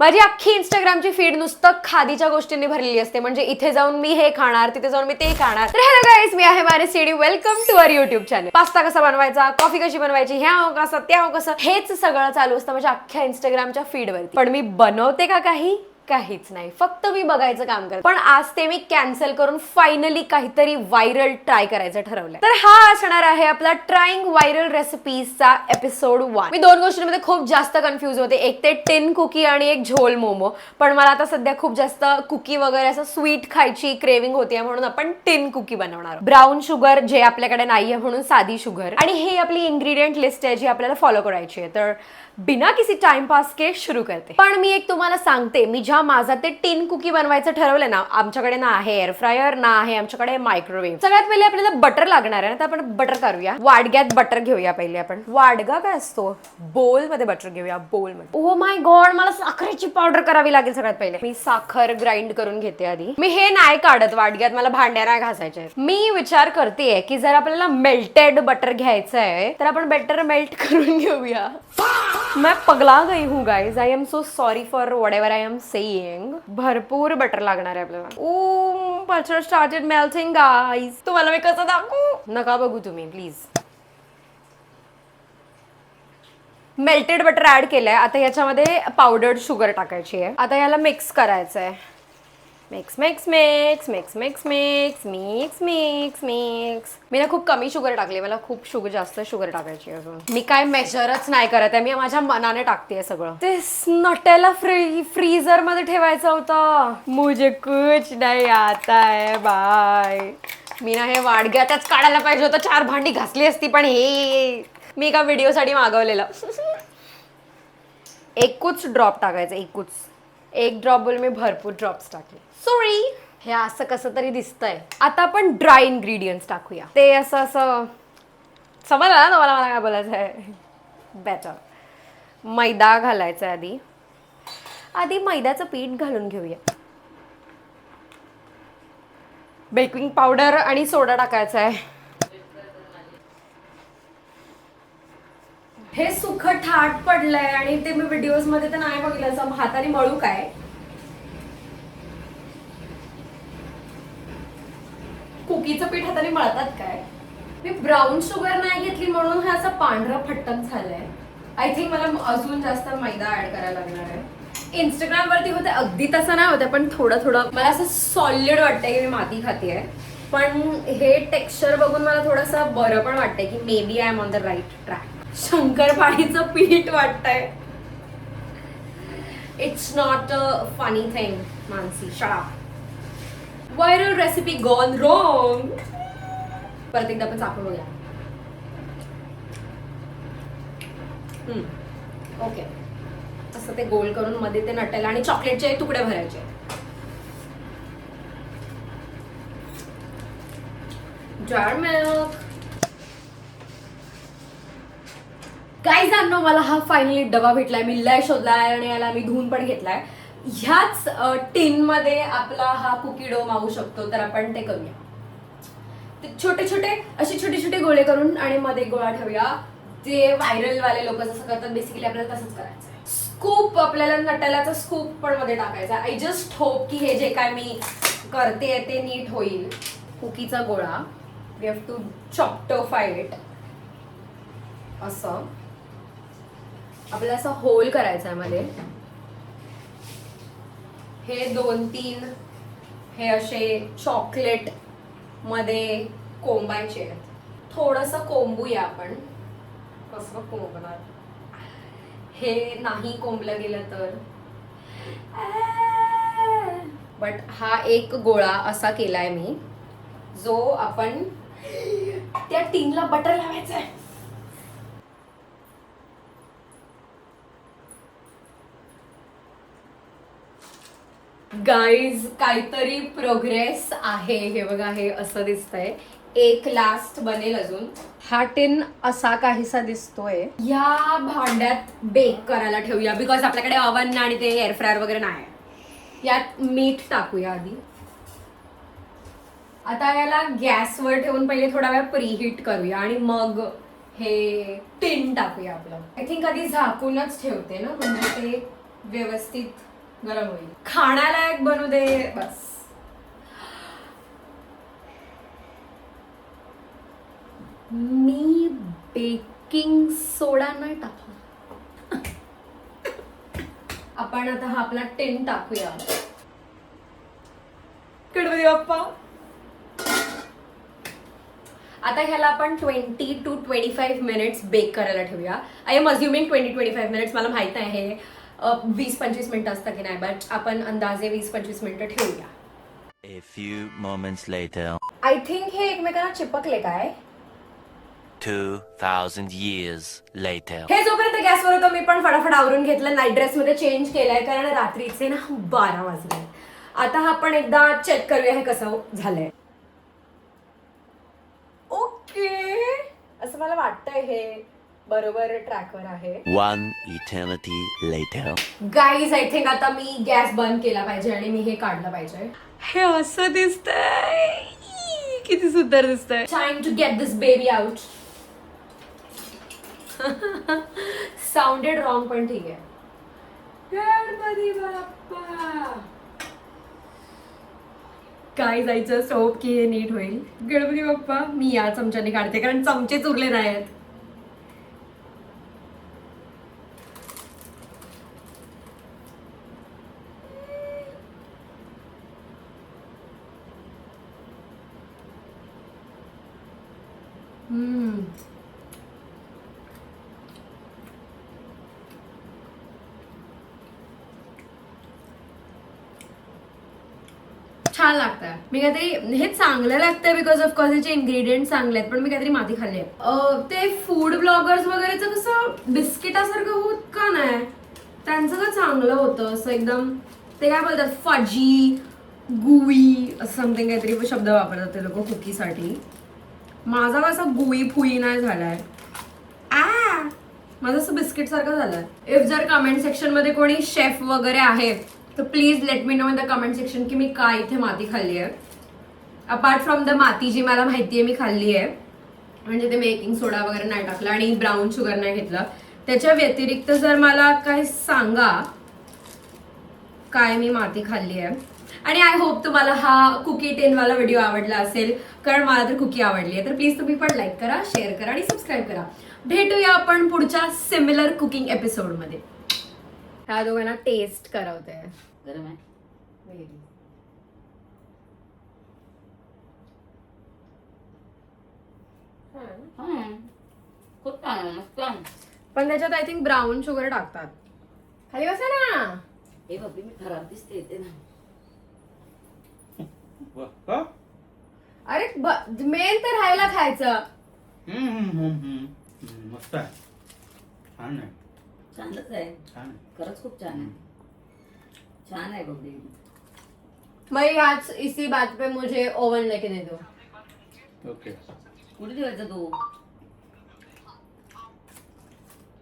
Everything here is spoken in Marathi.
माझी अख्खी इंस्टाग्रामची फीड नुसतं खादीच्या गोष्टींनी भरलेली असते. म्हणजे इथे जाऊन मी हे खाणार, तिथे जाऊन मी ते खाणार. तर हेलो गाईज, मी आहे मानसी सीडी. Welcome to our YouTube channel. Pasta कसा बनवायचा, कॉफी कशी बनवायची, ह्या कसं त्या कसं, हेच सगळं चालू असतं माझ्या अख्ख्या इंस्टाग्रामच्या फीडवरती. पण मी बनवते का काहीच नाही, फक्त मी बघायचं काम करते. पण आज ते मी कॅन्सल करून फायनली काहीतरी व्हायरल ट्राय करायचं ठरवलंय. तर हा असणार आहे आपला ट्राईंग व्हायरल रेसिपीजचा एपिसोड 1. मी दोन गोष्टींमध्ये खूप जास्त कन्फ्युज होते. एक ते टिन कुकी आणि एक झोल मोमो. पण मला आता सध्या खूप जास्त कुकी वगैरे असं स्वीट खायची क्रेविंग होतीये, म्हणून आपण टिन कुकी बनवणार. ब्राऊन शुगर जे आपल्याकडे नाहीये म्हणून साधी शुगर. आणि ही आपली इन्ग्रेडियंट लिस्ट आहे जी आपल्याला फॉलो करायची आहे. तर बिना किसी टाइम पास के सुरू करते. पण मी एक तुम्हाला सांगते, मी ज्या माझा ते टिन कुकी बनवायचं ठरवलं ना, आमच्याकडे ना आहे एअर फ्रायर ना आहे आमच्याकडे मायक्रोवेव्ह. सगळ्यात पहिले आपल्याला बटर लागणार आहे ना, तर आपण बटर करूया. वाडग्यात बटर घेऊया पहिले आपण. वाडगा काय असतो, बोल मध्ये बटर घेऊया. बोल मध्ये. ओ माय गॉड, मला साखरेची पावडर करावी लागेल सगळ्यात पहिले. मी साखर ग्राइंड करून घेते आधी. मी हे नाही काढत वाडग्यात, मला भांड्या नाही घासायचे. मी विचार करतेय की जर आपल्याला मेल्टेड बटर घ्यायचं आहे तर आपण बटर मेल्ट करून घेऊया. मैं पगला गई हूँ guys. I am so sorry for what ever I am saying. भरपूर बटर लागणार आहे आपल्याला. ओ बटर स्टार्टेड मेल्टिंग गाइज. तुम्हाला मी कसं दाखवू, नका बघू तुम्ही प्लीज. मेल्टेड बटर ऍड केलंय. आता याच्यामध्ये पावडर्ड शुगर टाकायची आहे. आता याला मिक्स करायचं आहे. Mix mix mix mix mix mix mix mix mix. मी ना खूप कमी शुगर टाकली, मला खूप जास्त शुगर टाकायची अजून. मी काय मेजरच नाही करत आहे, मी माझ्या मनाने टाकते सगळं. ते नटेला फ्रीजर मध्ये ठेवायचं होतं. मुझे कुछ नहीं आता है बाय. मी ना हे वाडग्यातच काढायला पाहिजे होतं. 4 भांडी घासली असती, पण हे मी एका व्हिडिओसाठी मागवलेलं. एकूच ड्रॉप टाकायचं, एक ड्रॉप बोल, मी भरपूर ड्रॉप्स टाकले. सॉरी. हे असं कसं तरी दिसतंय. आता आपण ड्राय इन्ग्रेडियंट्स टाकूया. ते असं समजलं ना तुम्हाला मला काय बोलायचं आहे. बेटर. मैदा घालायचा आहे आधी मैद्याचं पीठ घालून घेऊया. बेकिंग पावडर आणि सोडा टाकायचा आहे. हे सुखं ठाट पडलंय आणि ते मी व्हिडिओज मध्ये तर नाही बघितलं. असं हाताने मळू काय, कुकीचं पीठ हाताने मळतात काय. मी ब्राऊन शुगर नाही घेतली म्हणून हे असं पांढरं फट्टन झालंय. आय थिंक मला अजून जास्त मैदा ऍड करायला लागणार आहे. इंस्टाग्राम वरती होते अगदी तसं नाही होतं, पण थोडं मला असं सॉलिड वाटतंय की मी माती खातीये. पण हे टेक्स्चर बघून मला थोडंसं बरं पण वाटतंय की maybe I am on the right track. शंकरपाळीचं पीठ वाटतंय. It's not a funny thing Mansi, shut up. Viral recipe gone wrong. परत एकदा आपण चाकून बघूया. ओके. असं ते गोल करून मध्ये ते नटेला आणि चॉकलेटचे तुकडे भरायचे. जार मिल्क. गाईज आणनो, मला हा फायनली डबा भेटलाय. मी लय शोधलाय आणि याला मी धुवून पण घेतलाय. ह्याच टिन मध्ये आपला हा कुकी डो मावू शकतो, तर आपण ते करूया. ते छोटे छोटे गोळे करून आणि मध्ये गोळा ठेवूया. ते व्हायरल वाले लोक जसं करतात बेसिकली आपल्याला तसंच करायचं. स्कूप, आपल्याला नटेलाचा स्कूप पण मध्ये टाकायचा. आय जस्ट होप की हे जे काय मी करते ते नीट होईल. कुकीचा गोळा वी हॅव टू चॉप्टोफाय इट. असं आपल्याला असं होल करायचा आहे मध्ये. हे 2-3 हे असे चॉकलेट मध्ये कोंबायचे आहेत. थोडस कोंबूया आपण. कसं कोंबणार, हे नाही कोंबलं गेलं तर. बट हा एक गोळा असा केलाय मी, जो आपण त्या टिनला बटर लावायचा आहे. गाईज काहीतरी प्रोग्रेस आहे. हे बघा, हे असं दिसतंय. एक लास्ट बनेल अजून. हा टिन असा काहीसा दिसतोय. या भांड्यात बेक करायला ठेवूया, बिकॉज आपल्याकडे ओव्हन आणि ते एअर फ्रायर वगैरे नाही. यात मीठ टाकूया आधी. आता याला गॅसवर ठेवून पहिले थोडा वेळ प्रीहीट करूया आणि मग हे टिन टाकूया आपलं. आय थिंक आधी झाकूनच ठेवते ना, म्हणजे ते व्यवस्थित गरम होईल. खाण्यालायक बनू दे बस. मी बेकिंग सोडा नाही टाकला. आपण आता हा आपला टिन टाकूया. गणपती बाप्पा. आता ह्याला आपण 20 to 25 मिनिट्स बेक करायला ठेवूया. I am assuming 20-25 minutes. मला माहित आहे 20-25 मिनिटं असतं की नाही, बट आपण अंदाजे 20-25 मिनिटं ठेवूया. A few moments later. I think हे एकमेकांना चिपकले काय. 2000 years later. हे जोपर्यंत गॅसवर होतं मी पण फटाफट आवरून घेतलं. नाईट ड्रेस मध्ये चेंज केलाय कारण रात्रीचे ना 12 वाजले. आता आपण एकदा चेक करूया हे कसं झालंय. ओके, असं मला वाटतंय हे बरोबर ट्रॅकवर आहे. One eternity later. Guys I think आता मी गॅस बंद केला पाहिजे आणि मी हे काढलं पाहिजे. हे असं दिसतंय. किती सुंदर दिसतंय. Time to get this baby out. Sounded wrong पण ठीक आहे. गणपती बाप्पा. काय जायचं सोप की हे नीट होईल. गणपती बाप्पा. मी या चमच्याने काढते कारण चमचेच उरले नाहीत. छान लागतं. मी काहीतरी हे चांगलं लागतंय बिकॉज ऑफ कोर्स याचे इन्ग्रेडियंट चांगले आहेत, पण मी काहीतरी माती खाल्ली. ते फूड ब्लॉगर्स वगैरेचं कसं बिस्किटासारखं होत का नाही. त्यांचं का चांगलं होतं असं एकदम. ते काय बोलतात फजी गुई असं समथिंग काहीतरी शब्द वापरतात ते लोक कुकीसाठी. माझा कसा गुई फुई नाही झालाय. माझं असं बिस्किट सारखं झालंय. इफ जर कमेंट सेक्शन मध्ये कोणी शेफ वगैरे आहे तर please let me know in the comment section की मी काय इथे माती खाल्ली आहे. अपार्ट फ्रॉम द माती जी मला माहिती आहे मी खाल्ली आहे, म्हणजे ते बेकिंग सोडा वगैरे नाही टाकला आणि ब्राऊन शुगर नाही घेतलं. त्याच्या व्यतिरिक्त जर मला काय सांगा काय मी माती खाल्ली आहे. आणि आय होप तुम्हाला हा कुकी टेनवाला व्हिडिओ आवडला असेल कारण मला तर कुकी आवडली आहे. तर प्लीज तुम्ही पण लाईक करा, शेअर करा आणि सबस्क्राईब करा. भेटूया आपण पुढच्या सिमिलर कुकिंग एपिसोडमध्ये. ह्या दोघांना टेस्ट करवते. गरम आहे. खूप छान आहे, मस्त आहे. पण त्याच्यात आय थिंक ब्राऊन शुगर टाकतात. खाली बसा ना. हे बघ मी खराब दिसते येते ना. अरे मेन तर राहायला खायचं. मस्त आहे. छान आहे. छानच आहे. छान आहे. खरंच खूप छान आहे. छान आहे बघ. मैं आज इसी बात पे मुझे ओवन लेके दे दो. ओके. कुठे ठेवायचं तू?